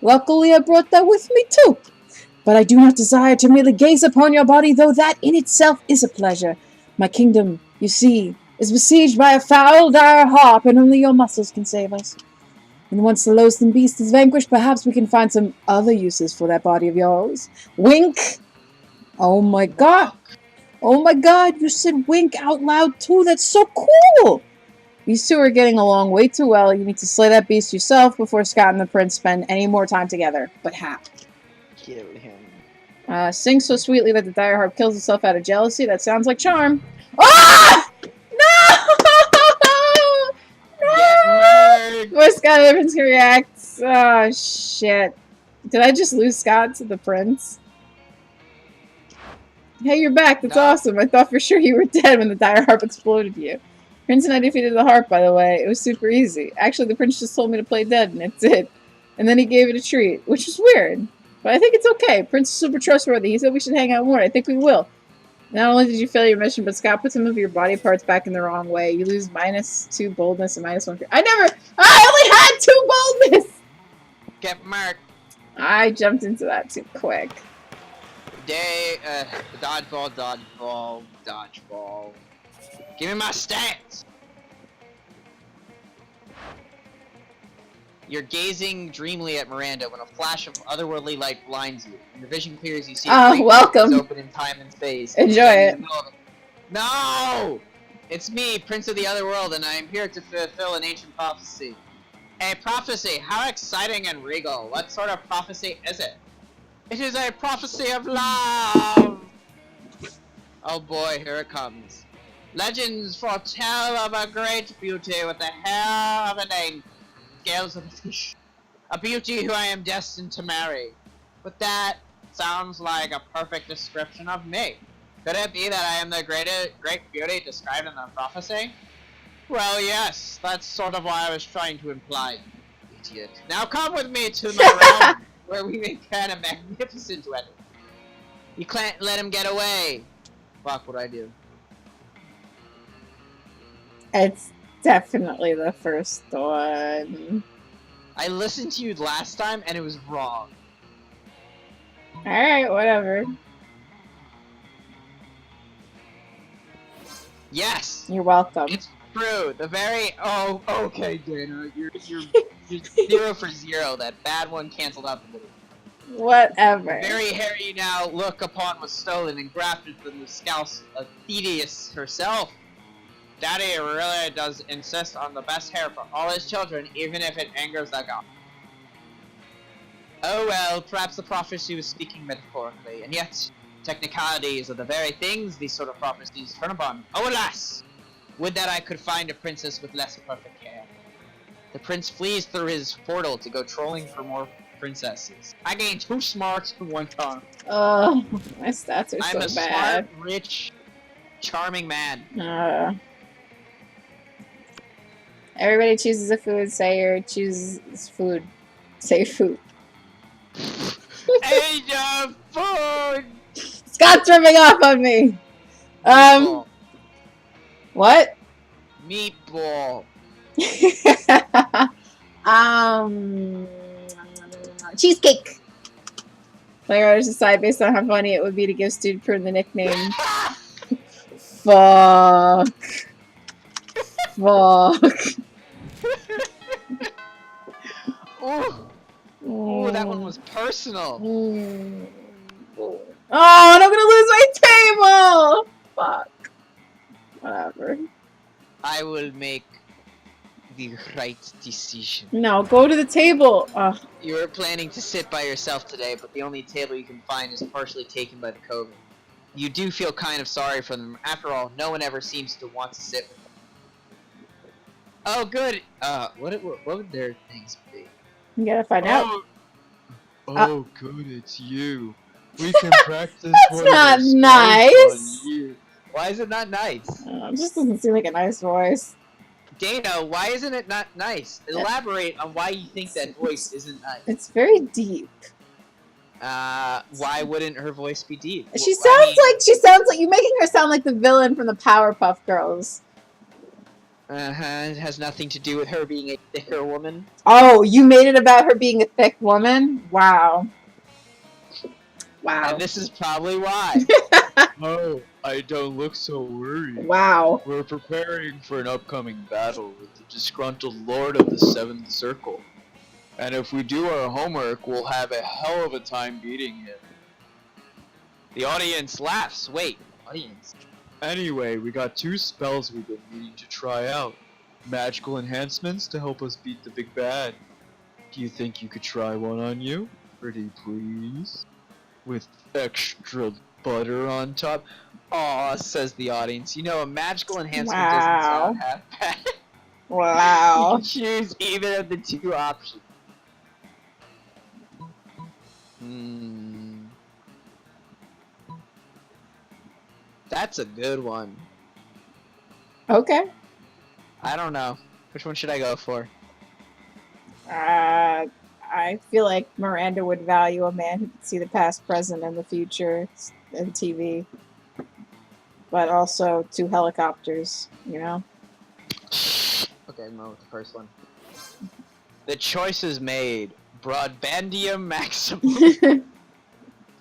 Luckily, I brought that with me, too. But I do not desire to merely gaze upon your body, though that in itself is a pleasure. My kingdom, you see, is besieged by a foul, dire harp, and only your muscles can save us. And once the loathsome beast is vanquished, perhaps we can find some other uses for that body of yours. Wink! Oh my god! Oh my god, you said wink out loud too, that's so cool! These two are getting along way too well. You need to slay that beast yourself before Scott and the prince spend any more time together. But how? Kill him. Sing so sweetly that the dire harp kills itself out of jealousy. That sounds like charm. Ah! No! Get Where's Scott and the prince reacts? Oh, shit. Did I just lose Scott to the prince? Hey, you're back. That's awesome. I thought for sure you were dead when the dire harp exploded you. Prince and I defeated the harp, by the way. It was super easy. Actually, the prince just told me to play dead, and it did. And then he gave it a treat, which is weird. But I think it's okay. Prince is super trustworthy. He said we should hang out more. I think we will. Not only did you fail your mission, but Scott put some of your body parts back in the wrong way. You lose -2 boldness and -1. I only had 2 boldness! Get marked. I jumped into that too quick. Dodgeball. Give me my stats! You're gazing dreamily at Miranda when a flash of otherworldly light blinds you. Your vision clears, you see Oh, a great welcome. open in time and space. Enjoy And it. in the middle of No! It's me, Prince of the Otherworld, and I am here to fulfill an ancient prophecy. A prophecy? How exciting and regal. What sort of prophecy is it? It is a prophecy of love! Oh boy, here it comes. Legends foretell of a great beauty with the hair of an angel, scales of a fish. A beauty who I am destined to marry. But that sounds like a perfect description of me. Could it be that I am the great beauty described in the prophecy? Well, yes, that's sort of what I was trying to imply. Idiot. Now come with me to my realm, where we may plan a magnificent wedding. You can't let him get away. Fuck what I do. It's definitely the first one. I listened to you last time and it was wrong. Alright, whatever. Yes! You're welcome. It's true. The very okay, Dana. You're 0 for 0. That bad one canceled out the little. Whatever. The very hair you now look upon was stolen and grafted from the scalp of Thetis herself. Daddy really does insist on the best hair for all his children, even if it angers the god. Oh well, perhaps the prophecy was speaking metaphorically, and yet technicalities are the very things these sort of prophecies turn upon. Oh alas! Would that I could find a princess with less perfect hair. The prince flees through his portal to go trolling for more princesses. I gained 2 smarts in 1 turn. Oh, my stats are I'm so a bad. smart, rich, charming man. Everybody chooses a food. Sayer chooses food. Say food. Asia food! Scott's rubbing off on me! Meatball. What? Meatball. Cheesecake! Players decide based on how funny it would be to give Student Prune the nickname. Fuck. Ooh. Ooh, that one was personal. Oh, and I'm gonna lose my table! Fuck. Whatever. I will make the right decision. No, go to the table! Ugh. You were planning to sit by yourself today, but the only table you can find is partially taken by the COVID. You do feel kind of sorry for them. After all, no one ever seems to want to sit with them. Oh, good. What would their things be? You gotta find out. Oh, good, it's you. We can practice. That's not nice. Why is it not nice? It just doesn't seem like a nice voice. Dana, why isn't it not nice? Elaborate on why you think that voice isn't nice. It's very deep. Why wouldn't her voice be deep? She sounds like you're making her sound like the villain from the Powerpuff Girls. It has nothing to do with her being a thicker woman. Oh, you made it about her being a thick woman? Wow. Wow. And this is probably why. Oh, I don't look so worried. Wow. We're preparing for an upcoming battle with the disgruntled Lord of the Seventh Circle. And if we do our homework, we'll have a hell of a time beating him. The audience laughs. Wait, audience. Anyway, we got 2 spells we've been needing to try out. Magical enhancements to help us beat the big bad. Do you think you could try one on you? Pretty please? With extra butter on top? Aw, says the audience. You know, a magical enhancement Wow. doesn't sound half bad. You Wow. can choose either of the 2 options. That's a good one. Okay. I don't know. Which one should I go for? I feel like Miranda would value a man who can see the past, present, and the future in TV. but also 2 helicopters, you know? Okay, I'm going with the first one. The choice is made. Broadbandium maximum.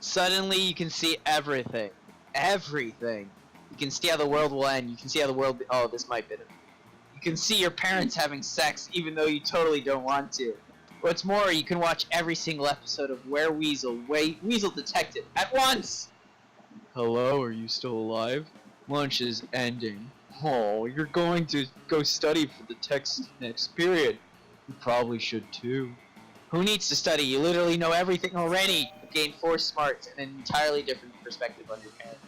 Suddenly you can see everything. Everything. You can see how the world will end. You can see how the world... Oh, this might be it. You can see your parents having sex even though you totally don't want to. What's more, you can watch every single episode of Where Weasel, Weasel Detective at once! Hello, are you still alive? Lunch is ending. Oh, you're going to go study for the next period. You probably should too. Who needs to study? You literally know everything already. You gain 4 smarts and an entirely different perspective on your parents.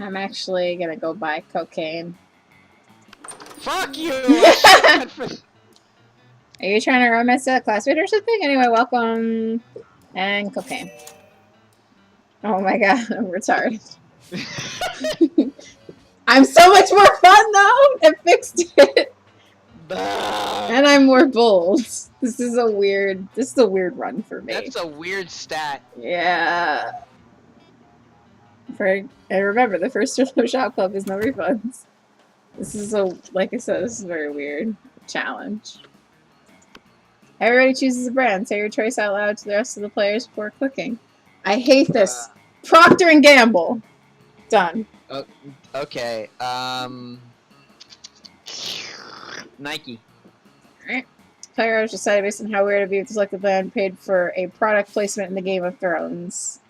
I'm actually gonna go buy cocaine. Fuck you! I should've went Are you trying to romance a classmate or something? Anyway, welcome. And cocaine. Oh my god, I'm retarded. I'm so much more fun though! It fixed it! And I'm more bold. This is a weird run for me. That's a weird stat. Yeah. And remember, the first rule of Shop Club is no refunds. This is like I said, this is a very weird challenge. Everybody chooses a brand. Say your choice out loud to the rest of the players before clicking. I hate this. Procter & Gamble. Done. Okay, Nike. Alright. Player was decided based on how weird it would be if the selected brand paid for a product placement in the Game of Thrones.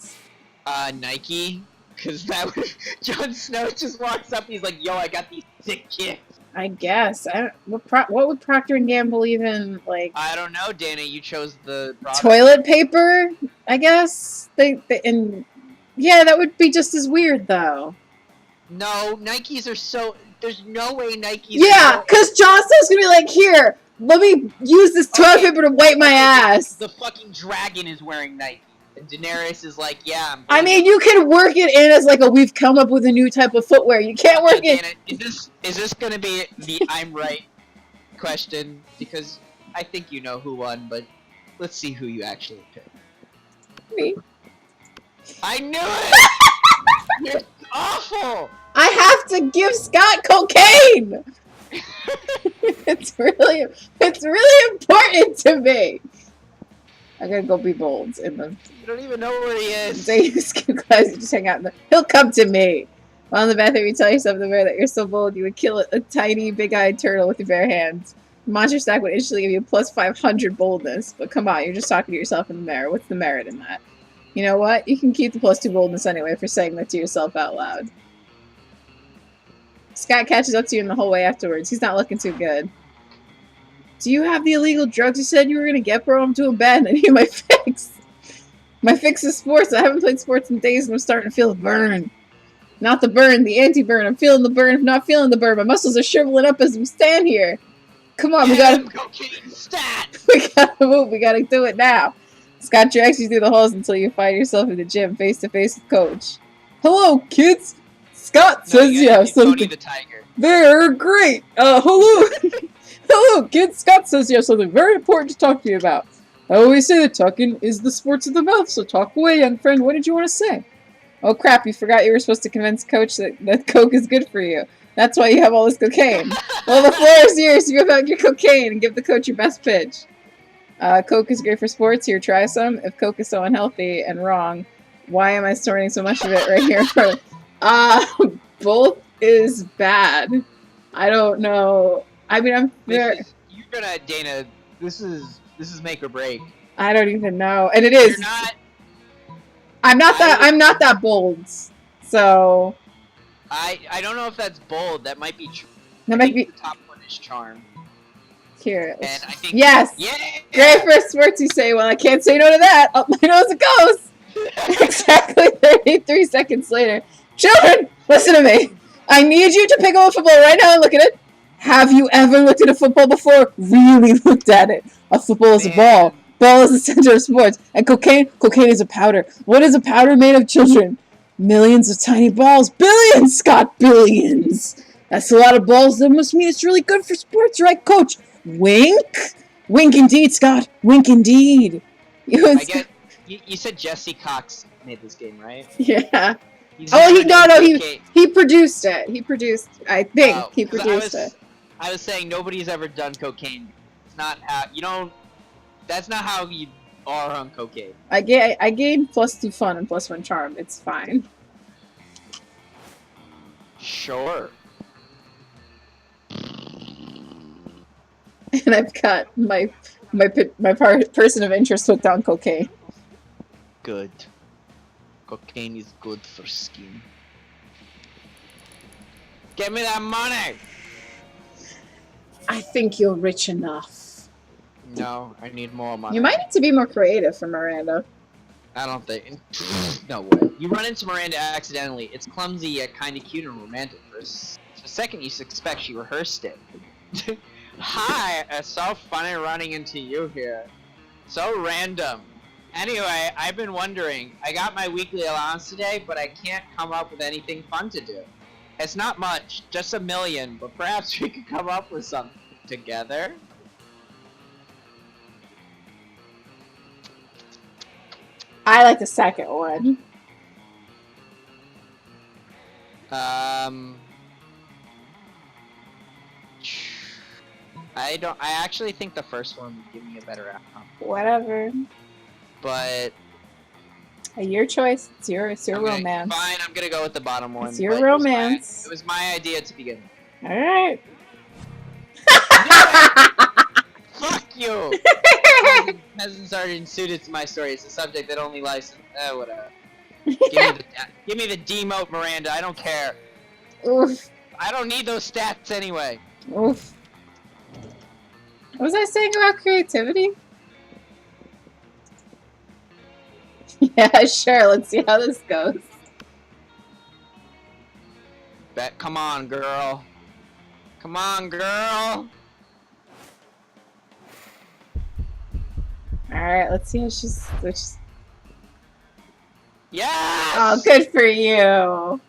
Nike? Cause that was... Jon Snow just walks up, he's like, yo, I got these sick kicks. I guess. What would Procter & Gamble even, like... I don't know, Dana, you chose the product. Toilet paper, I guess? And yeah, that would be just as weird, though. No, Nikes are so... There's no way Nikes Yeah, because Jon Snow's gonna be like, here, let me use this toilet paper to wipe my ass. The fucking dragon is wearing Nike. And Daenerys is like, yeah, I mean, you can work it in as like we've come up with a new type of footwear. You can't work it... Dana, is this gonna be the I'm right question? Because I think you know who won, but let's see who you actually picked. Me. I knew it! You're awful! I have to give Scott cocaine! It's really important to me. I gotta go be bold in the... You don't even know where he is. Say you skip class, you just hang out in the... He'll come to me! While in the bathroom, you tell yourself in the mirror that you're so bold you would kill a tiny, big-eyed turtle with your bare hands. The monster stack would instantly give you plus 500 boldness. But come on, you're just talking to yourself in the mirror. What's the merit in that? You know what? You can keep the plus 2 boldness anyway for saying that to yourself out loud. Scott catches up to you in the whole way afterwards. He's not looking too good. Do you have the illegal drugs you said you were gonna get, bro? I'm doing bad and I need my fix. My fix is sports. I haven't played sports in days and I'm starting to feel the burn. Not the burn, the anti-burn. I'm feeling the burn. I'm not feeling the burn. My muscles are shriveling up as we stand here. Come on, we gotta... Cocaine stat! We gotta move. We gotta do it now. Scott drags you through the halls until you find yourself in the gym face to face with Coach. Hello, kids! Scott says you have Tony something... the Tiger. They're great! Hello! Hello, kids! Scott says you have something very important to talk to you about. I always say that talking is the sports of the mouth, so talk away, young friend. What did you want to say? Oh crap, you forgot you were supposed to convince Coach that Coke is good for you. That's why you have all this cocaine. Well, the floor is yours. You give out your cocaine and give the coach your best pitch. Coke is great for sports. Here, try some. If Coke is so unhealthy and wrong, why am I storing so much of it right here? Both is bad. I don't know. I mean, You're gonna, Dana, this is make or break. I don't even know. And it is. You're not... I'm not that bold. So... I don't know if that's bold. That might be true. That might be... The top one is charm. Here. And I think... Yes! Yeah! Great for sports, you say. Well, I can't say no to that. Up my nose it goes! Exactly 33 seconds later. Children, listen to me. I need you to pick up a football right now and look at it. Have you ever looked at a football before? Really looked at it. A football is a ball. Ball is the center of sports. And cocaine is a powder. What is a powder made of, children? Millions of tiny balls. Billions, Scott, billions. That's a lot of balls. That must mean it's really good for sports, right, Coach? Wink? Wink indeed, Scott. Wink indeed. I guess you said Jesse Cox made this game, right? Yeah. Oh, Examining cocaine. he produced it. He produced. I think Oh, he 'cause produced it. I was saying nobody's ever done cocaine. It's not how you don't. That's not how you are on cocaine. I gained +2 fun and +1 charm. It's fine. Sure. And I've got my person of interest hooked on cocaine. Good. Cocaine is good for skin. Give me that money! I think you're rich enough. No, I need more money. You might need to be more creative for Miranda. I don't think. No way. You run into Miranda accidentally. It's clumsy yet kinda cute and romantic. For a second, you suspect she rehearsed it. Hi, it's so funny running into you here. So random. Anyway, I've been wondering. I got my weekly allowance today, but I can't come up with anything fun to do. It's not much, just $1 million, but perhaps we could come up with something together. I like the second one. I actually think the first one would give me a better outcome. Whatever. But Your choice. It's your fine, romance. I'm gonna go with the bottom one. It's your but romance. It was my idea to begin with. Alright. Fuck you! Peasants aren't suited to my story. It's a subject that only lies. Whatever. Give me the demote, Miranda. I don't care. Oof. I don't need those stats anyway. Oof. What was I saying about creativity? Yeah, sure. Let's see how this goes. Come on, girl. Come on, girl. Alright, let's see how she's... Yes! Oh, good for you.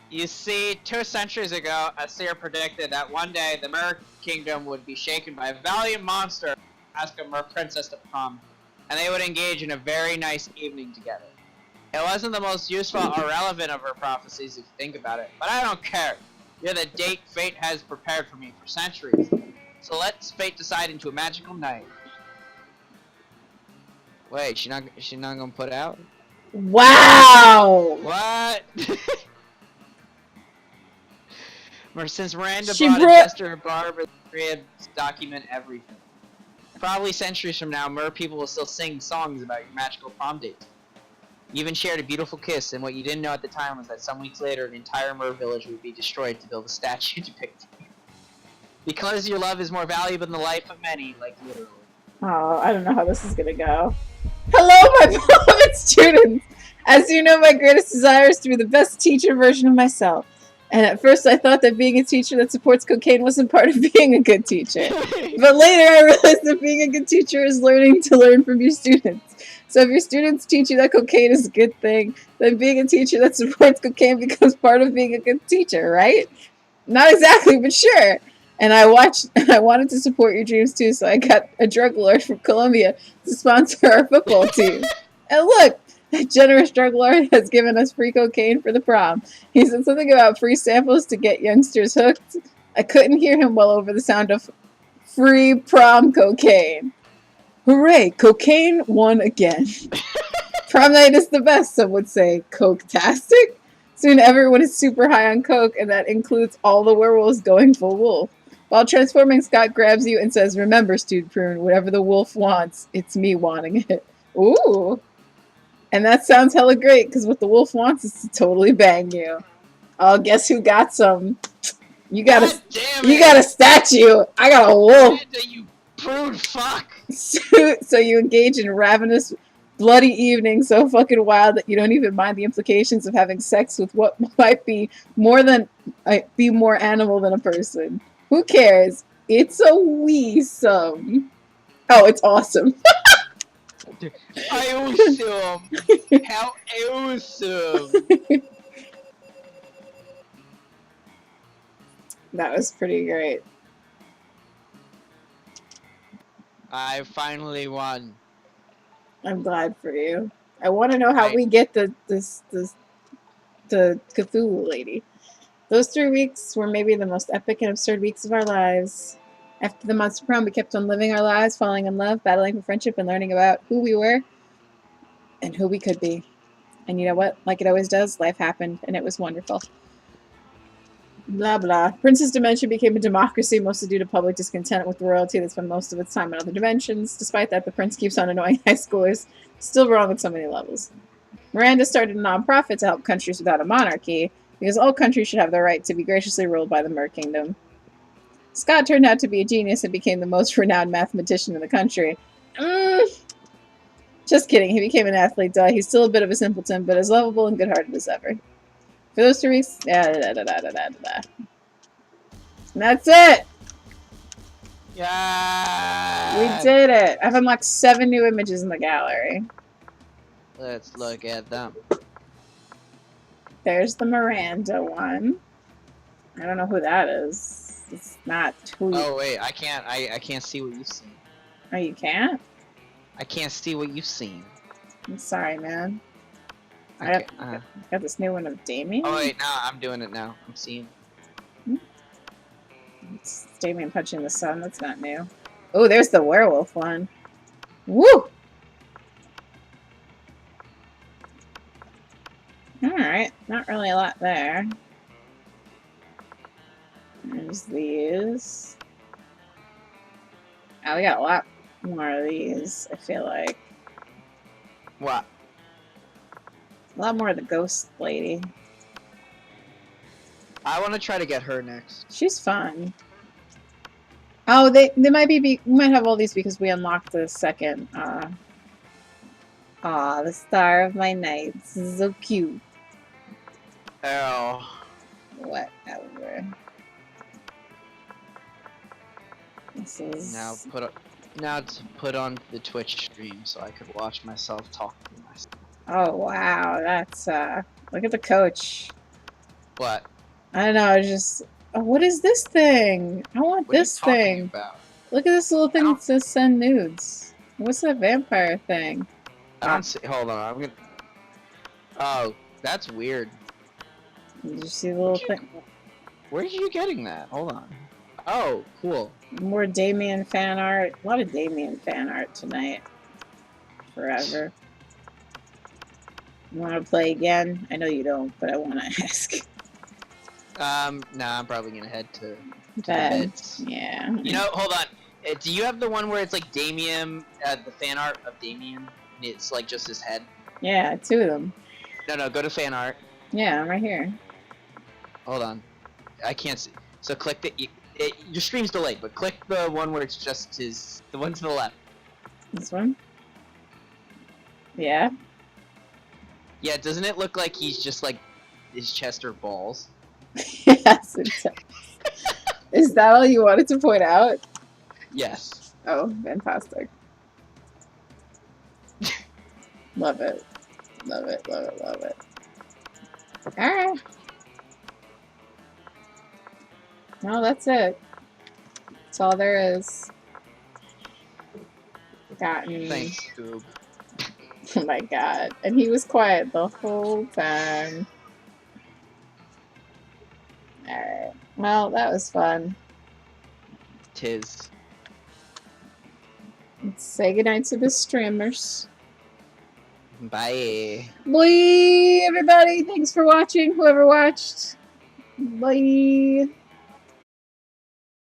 You see, 2 centuries ago, a seer predicted that one day the Mer Kingdom would be shaken by a valiant monster, ask a Mer princess to prom, and they would engage in a very nice evening together. It wasn't the most useful or relevant of her prophecies if you think about it, but I don't care. You're the date fate has prepared for me for centuries. So let's fate decide into a magical night. Wait, she not gonna put out? Wow! What? Since Miranda She brought a brought- jester to Barbara, cribs document everything. Probably centuries from now, Mer people will still sing songs about your magical prom dates. You even shared a beautiful kiss, and what you didn't know at the time was that some weeks later, an entire Mer village would be destroyed to build a statue depicting you. Because your love is more valuable than the life of many, like literally. Oh, I don't know how this is gonna go. Hello, my beloved students! As you know, my greatest desire is to be the best teacher version of myself. And at first I thought that being a teacher that supports cocaine wasn't part of being a good teacher. But later I realized that being a good teacher is learning to learn from your students. So if your students teach you that cocaine is a good thing, then being a teacher that supports cocaine becomes part of being a good teacher, right? Not exactly, but sure. And I wanted to support your dreams too, so I got a drug lord from Colombia to sponsor our football team. And look, that generous drug lord has given us free cocaine for the prom. He said something about free samples to get youngsters hooked. I couldn't hear him well over the sound of free prom cocaine. Hooray, cocaine won again. Prom night is the best, some would say. Coke-tastic? Soon everyone is super high on coke, and that includes all the werewolves going full wolf. While transforming, Scott grabs you and says, "Remember, Stewed Prune, whatever the wolf wants, it's me wanting it." Ooh. And that sounds hella great, because what the wolf wants is to totally bang you. Oh, guess who got some? You got a statue. I got a wolf. Miranda, you prude fuck. So you engage in ravenous, bloody evening so fucking wild that you don't even mind the implications of having sex with what might be more animal than a person. Who cares? It's a wee-some. Oh, it's awesome. Awesome. How awesome. That was pretty great. I finally won. I'm glad for you. I want to know how Right. we get the the Cthulhu lady. Those 3 weeks were maybe the most epic and absurd weeks of our lives. After the monster prom, we kept on living our lives, falling in love, battling for friendship, and learning about who we were and who we could be. And you know what? Like it always does, life happened, and it was wonderful. Blah, blah. Prince's dimension became a democracy, mostly due to public discontent with the royalty that spent most of its time in other dimensions. Despite that, the prince keeps on annoying high schoolers. Still wrong on so many levels. Miranda started a non-profit to help countries without a monarchy, because all countries should have the right to be graciously ruled by the Mer Kingdom. Scott turned out to be a genius and became the most renowned mathematician in the country. Just kidding, he became an athlete, duh. He's still a bit of a simpleton, but as lovable and good-hearted as ever. For those 2 weeks, And that's it! Yeah. We did it! I've unlocked 7 new images in the gallery. Let's look at them. There's the Miranda one. I don't know who that is. It's not who you... Oh wait, I can't see what you've seen. Oh, you can't? I can't see what you've seen. I'm sorry, man. Okay, I got this new one of Damien. Oh wait, no, I'm doing it now. I'm seeing. It's Damien punching the sun. That's not new. Oh, there's the werewolf one. Woo! Alright, not really a lot there. There's these. Oh, we got a lot more of these, I feel like. What? A lot more of the ghost lady. I want to try to get her next. She's fun. Oh, they might be we might have all these because we unlocked the second. The star of my night. This is so cute. Oh. Whatever. This is Now to put on the Twitch stream so I could watch myself talk to myself. Oh wow, that's look at the coach. What? I don't know, just what is this thing? I want What this are you talking thing. about? Look at this little thing don't- that says send nudes. What's that vampire thing? I don't see. Hold on, I'm gonna. Oh, that's weird. Did you see the little thing? Where are you getting that? Hold on. Oh, cool. More Damien fan art. A lot of Damien fan art tonight. Forever. You want to play again? I know you don't, but I want to ask. Nah, I'm probably gonna head to Bed. beds. Yeah. You know, hold on. Do you have the one where it's like Damien, the fan art of Damien? And it's like just his head. Yeah, 2 of them. No, go to fan art. Yeah, I'm right here. Hold on. I can't see. So click the. Your stream's delayed, but click the one where it's just his. The one to the left. This one? Yeah. Yeah, doesn't it look like he's just like his chest or balls? Yes, it does. Is that all you wanted to point out? Yes. Oh, fantastic. Love it. Love it, love it, love it. Alright. No, that's it. That's all there is. Gotten. Thanks, Scoob. Oh my god. And he was quiet the whole time. Alright. Well, that was fun. Tis. Let's say goodnight to the streamers. Bye. Bye, everybody. Thanks for watching, whoever watched. Bye.